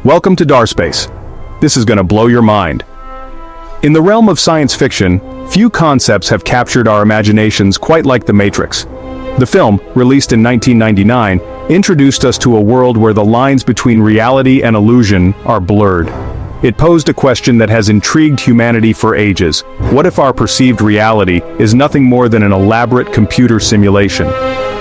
Welcome to Darspace. This is gonna blow your mind. In the realm of science fiction, few concepts have captured our imaginations quite like The Matrix. The film, released in 1999, introduced us to a world where the lines between reality and illusion are blurred. It posed a question that has intrigued humanity for ages. What if our perceived reality is nothing more than an elaborate computer simulation?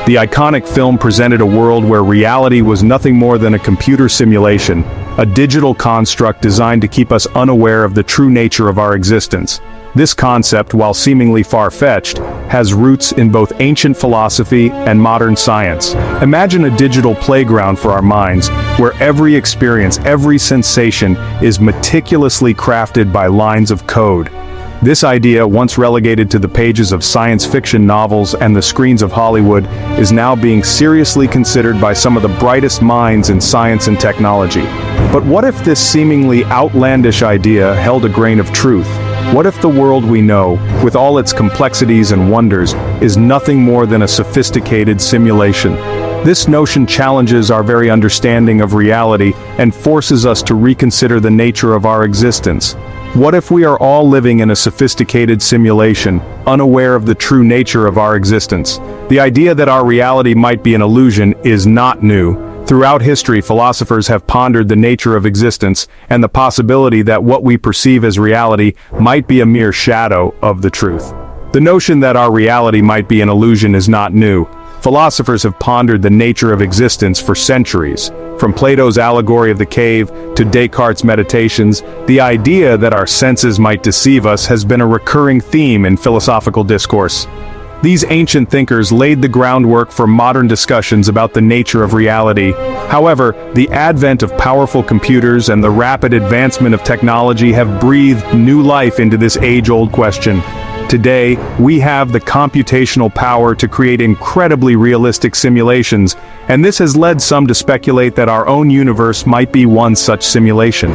The iconic film presented a world where reality was nothing more than a computer simulation, a digital construct designed to keep us unaware of the true nature of our existence. This concept, while seemingly far-fetched, has roots in both ancient philosophy and modern science. Imagine a digital playground for our minds, where every experience, every sensation is meticulously crafted by lines of code. This idea, once relegated to the pages of science fiction novels and the screens of Hollywood, is now being seriously considered by some of the brightest minds in science and technology. But what if this seemingly outlandish idea held a grain of truth? What if the world we know, with all its complexities and wonders, is nothing more than a sophisticated simulation? This notion challenges our very understanding of reality and forces us to reconsider the nature of our existence. What if we are all living in a sophisticated simulation, unaware of the true nature of our existence? The idea that our reality might be an illusion is not new. Throughout history, philosophers have pondered the nature of existence and the possibility that what we perceive as reality might be a mere shadow of the truth. The notion that our reality might be an illusion is not new. Philosophers have pondered the nature of existence for centuries. From Plato's allegory of the cave to Descartes' meditations, the idea that our senses might deceive us has been a recurring theme in philosophical discourse. These ancient thinkers laid the groundwork for modern discussions about the nature of reality. However, the advent of powerful computers and the rapid advancement of technology have breathed new life into this age-old question. Today, we have the computational power to create incredibly realistic simulations, and this has led some to speculate that our own universe might be one such simulation.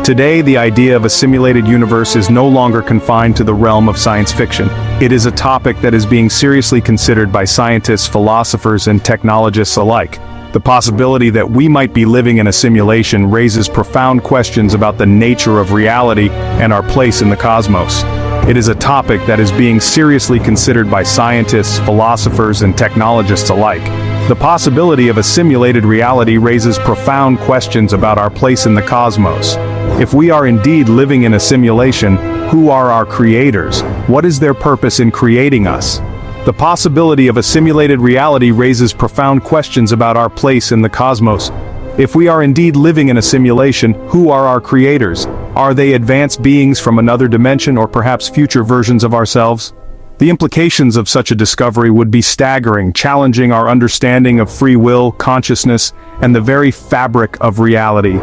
Today, the idea of a simulated universe is no longer confined to the realm of science fiction. It is a topic that is being seriously considered by scientists, philosophers, and technologists alike. The possibility that we might be living in a simulation raises profound questions about the nature of reality and our place in the cosmos. It is a topic that is being seriously considered by scientists, philosophers, and technologists alike. The possibility of a simulated reality raises profound questions about our place in the cosmos. If we are indeed living in a simulation, who are our creators? What is their purpose in creating us? The possibility of a simulated reality raises profound questions about our place in the cosmos. If we are indeed living in a simulation, who are our creators? Are they advanced beings from another dimension or perhaps future versions of ourselves? The implications of such a discovery would be staggering, challenging our understanding of free will, consciousness, and the very fabric of reality.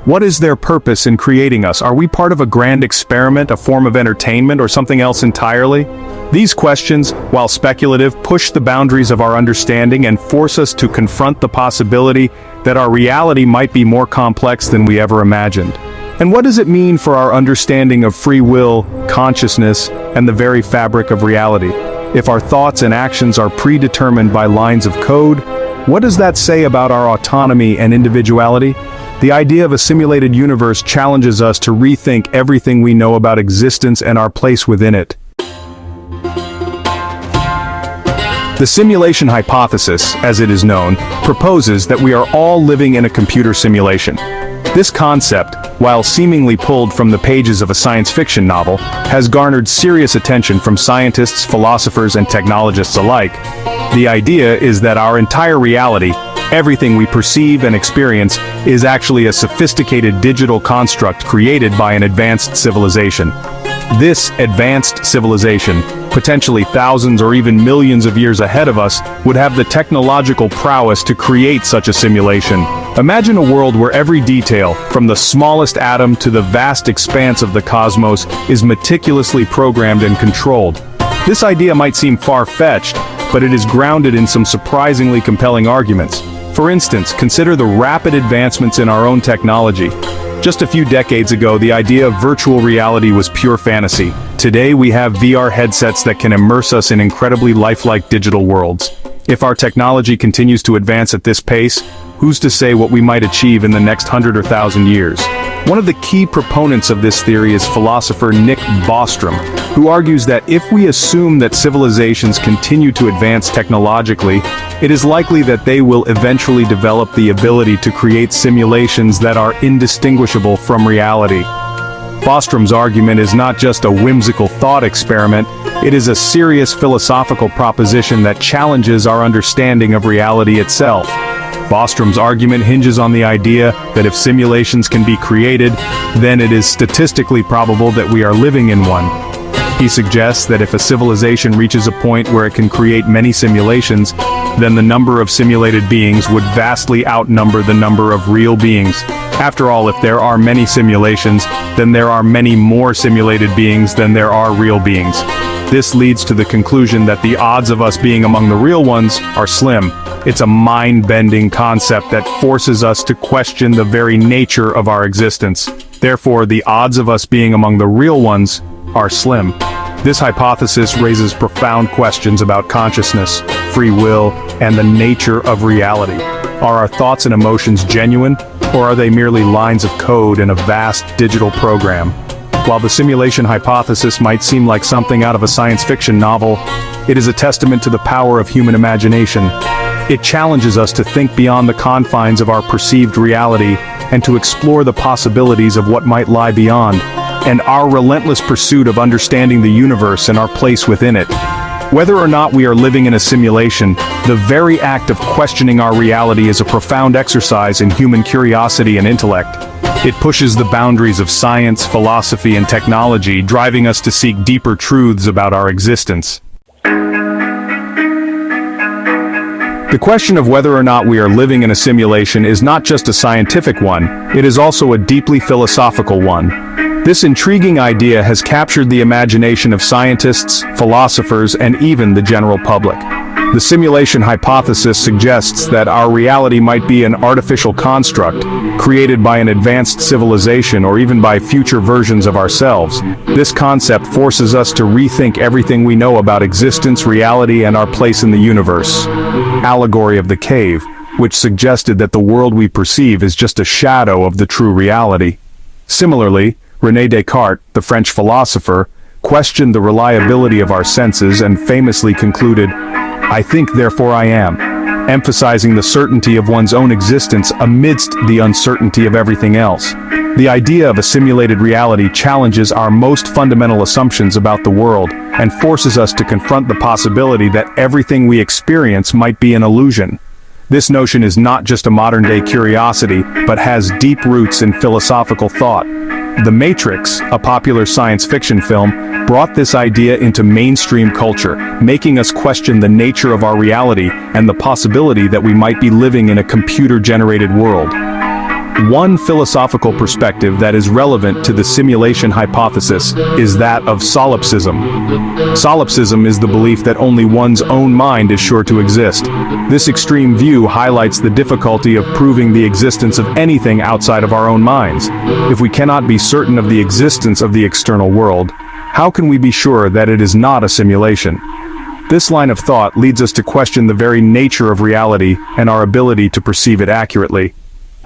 What is their purpose in creating us? Are we part of a grand experiment, a form of entertainment, or something else entirely? These questions, while speculative, push the boundaries of our understanding and force us to confront the possibility that our reality might be more complex than we ever imagined. And what does it mean for our understanding of free will, consciousness, and the very fabric of reality? If our thoughts and actions are predetermined by lines of code, what does that say about our autonomy and individuality? The idea of a simulated universe challenges us to rethink everything we know about existence and our place within it. The simulation hypothesis, as it is known, proposes that we are all living in a computer simulation. This concept, while seemingly pulled from the pages of a science fiction novel, has garnered serious attention from scientists, philosophers, and technologists alike. The idea is that our entire reality, everything we perceive and experience, is actually a sophisticated digital construct created by an advanced civilization. This advanced civilization, potentially thousands or even millions of years ahead of us, would have the technological prowess to create such a simulation. Imagine a world where every detail, from the smallest atom to the vast expanse of the cosmos, is meticulously programmed and controlled. This idea might seem far-fetched, but it is grounded in some surprisingly compelling arguments. For instance, consider the rapid advancements in our own technology. Just a few decades ago, the idea of virtual reality was pure fantasy. Today, we have VR headsets that can immerse us in incredibly lifelike digital worlds. If our technology continues to advance at this pace, who's to say what we might achieve in the next 100 or 1,000 years? One of the key proponents of this theory is philosopher Nick Bostrom, who argues that if we assume that civilizations continue to advance technologically, it is likely that they will eventually develop the ability to create simulations that are indistinguishable from reality. Bostrom's argument is not just a whimsical thought experiment, it is a serious philosophical proposition that challenges our understanding of reality itself. Bostrom's argument hinges on the idea that if simulations can be created, then it is statistically probable that we are living in one. He suggests that if a civilization reaches a point where it can create many simulations, then the number of simulated beings would vastly outnumber the number of real beings. After all, if there are many simulations, then there are many more simulated beings than there are real beings. This leads to the conclusion that the odds of us being among the real ones are slim. It's a mind-bending concept that forces us to question the very nature of our existence. Therefore, the odds of us being among the real ones are slim. This hypothesis raises profound questions about consciousness, free will, and the nature of reality. Are our thoughts and emotions genuine, or are they merely lines of code in a vast digital program? While the simulation hypothesis might seem like something out of a science fiction novel, it is a testament to the power of human imagination. It challenges us to think beyond the confines of our perceived reality and to explore the possibilities of what might lie beyond, and our relentless pursuit of understanding the universe and our place within it. Whether or not we are living in a simulation, the very act of questioning our reality is a profound exercise in human curiosity and intellect. It pushes the boundaries of science, philosophy, and technology, driving us to seek deeper truths about our existence. The question of whether or not we are living in a simulation is not just a scientific one, it is also a deeply philosophical one. This intriguing idea has captured the imagination of scientists, philosophers, and even the general public. The simulation hypothesis suggests that our reality might be an artificial construct, created by an advanced civilization or even by future versions of ourselves. This concept forces us to rethink everything we know about existence, reality, and our place in the universe. Allegory of the cave, which suggested that the world we perceive is just a shadow of the true reality. Similarly, René Descartes, the French philosopher, questioned the reliability of our senses and famously concluded, "I think, therefore I am," emphasizing the certainty of one's own existence amidst the uncertainty of everything else. The idea of a simulated reality challenges our most fundamental assumptions about the world and forces us to confront the possibility that everything we experience might be an illusion. This notion is not just a modern-day curiosity, but has deep roots in philosophical thought. The Matrix, a popular science fiction film, brought this idea into mainstream culture, making us question the nature of our reality and the possibility that we might be living in a computer-generated world. One philosophical perspective that is relevant to the simulation hypothesis is that of solipsism. Solipsism is the belief that only one's own mind is sure to exist. This extreme view highlights the difficulty of proving the existence of anything outside of our own minds. If we cannot be certain of the existence of the external world, how can we be sure that it is not a simulation? This line of thought leads us to question the very nature of reality and our ability to perceive it accurately.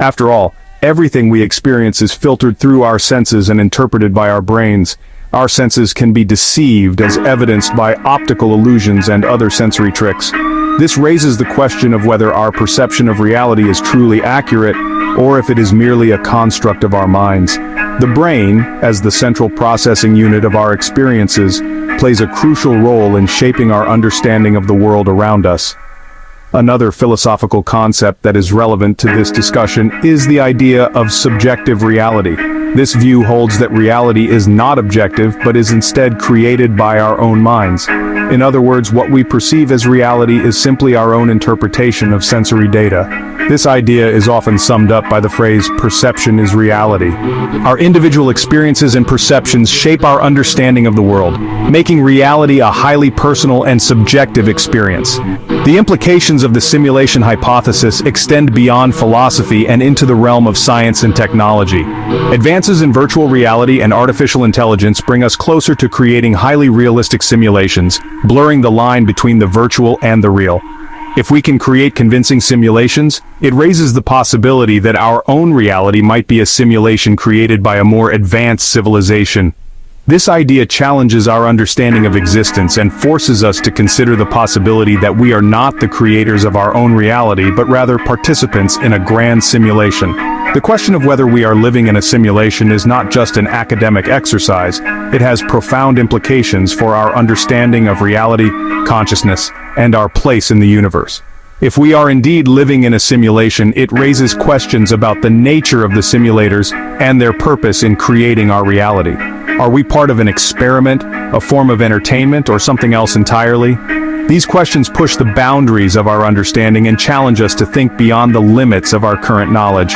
After all, everything we experience is filtered through our senses and interpreted by our brains. Our senses can be deceived, as evidenced by optical illusions and other sensory tricks. This raises the question of whether our perception of reality is truly accurate, or if it is merely a construct of our minds. The brain, as the central processing unit of our experiences, plays a crucial role in shaping our understanding of the world around us. Another philosophical concept that is relevant to this discussion is the idea of subjective reality. This view holds that reality is not objective, but is instead created by our own minds. In other words, what we perceive as reality is simply our own interpretation of sensory data. This idea is often summed up by the phrase, "perception is reality." Our individual experiences and perceptions shape our understanding of the world, making reality a highly personal and subjective experience. The implications of the simulation hypothesis extend beyond philosophy and into the realm of science and technology. Advances in virtual reality and artificial intelligence bring us closer to creating highly realistic simulations, blurring the line between the virtual and the real. If we can create convincing simulations, it raises the possibility that our own reality might be a simulation created by a more advanced civilization. This idea challenges our understanding of existence and forces us to consider the possibility that we are not the creators of our own reality but rather participants in a grand simulation. The question of whether we are living in a simulation is not just an academic exercise, it has profound implications for our understanding of reality, consciousness, and our place in the universe. If we are indeed living in a simulation, it raises questions about the nature of the simulators and their purpose in creating our reality. Are we part of an experiment, a form of entertainment, or something else entirely? These questions push the boundaries of our understanding and challenge us to think beyond the limits of our current knowledge.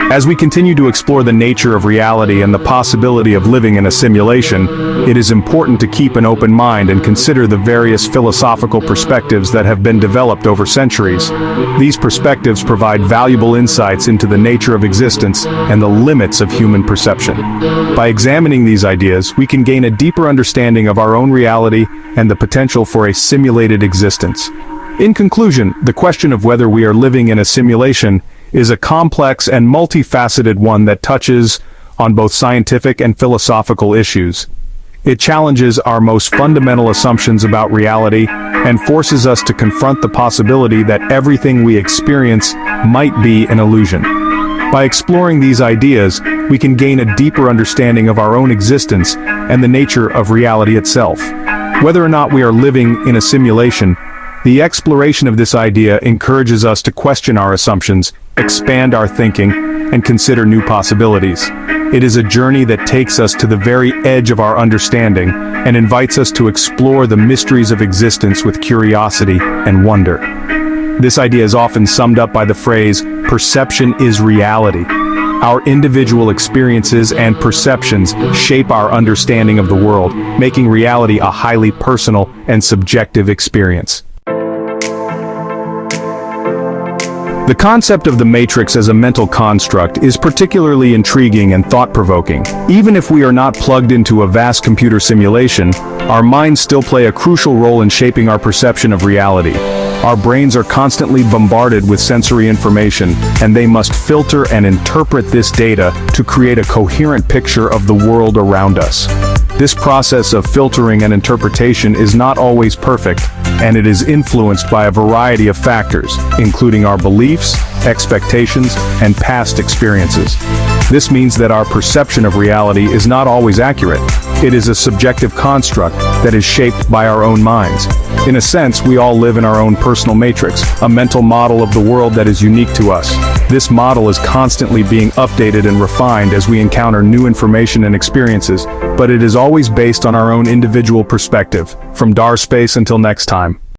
As we continue to explore the nature of reality and the possibility of living in a simulation, it is important to keep an open mind and consider the various philosophical perspectives that have been developed over centuries. These perspectives provide valuable insights into the nature of existence and the limits of human perception. By examining these ideas, we can gain a deeper understanding of our own reality and the potential for a simulated existence. In conclusion, the question of whether we are living in a simulation is a complex and multifaceted one that touches on both scientific and philosophical issues. It challenges our most fundamental assumptions about reality and forces us to confront the possibility that everything we experience might be an illusion. By exploring these ideas, we can gain a deeper understanding of our own existence and the nature of reality itself. Whether or not we are living in a simulation, the exploration of this idea encourages us to question our assumptions, expand our thinking, and consider new possibilities. It is a journey that takes us to the very edge of our understanding and invites us to explore the mysteries of existence with curiosity and wonder. This idea is often summed up by the phrase, "Perception is reality." Our individual experiences and perceptions shape our understanding of the world, making reality a highly personal and subjective experience. The concept of the matrix as a mental construct is particularly intriguing and thought-provoking. Even if we are not plugged into a vast computer simulation, our minds still play a crucial role in shaping our perception of reality. Our brains are constantly bombarded with sensory information, and they must filter and interpret this data to create a coherent picture of the world around us. This process of filtering and interpretation is not always perfect, and it is influenced by a variety of factors, including our beliefs, expectations, and past experiences. This means that our perception of reality is not always accurate. It is a subjective construct that is shaped by our own minds. In a sense, we all live in our own personal matrix, a mental model of the world that is unique to us. This model is constantly being updated and refined as we encounter new information and experiences, but it is always based on our own individual perspective. From Space until next time.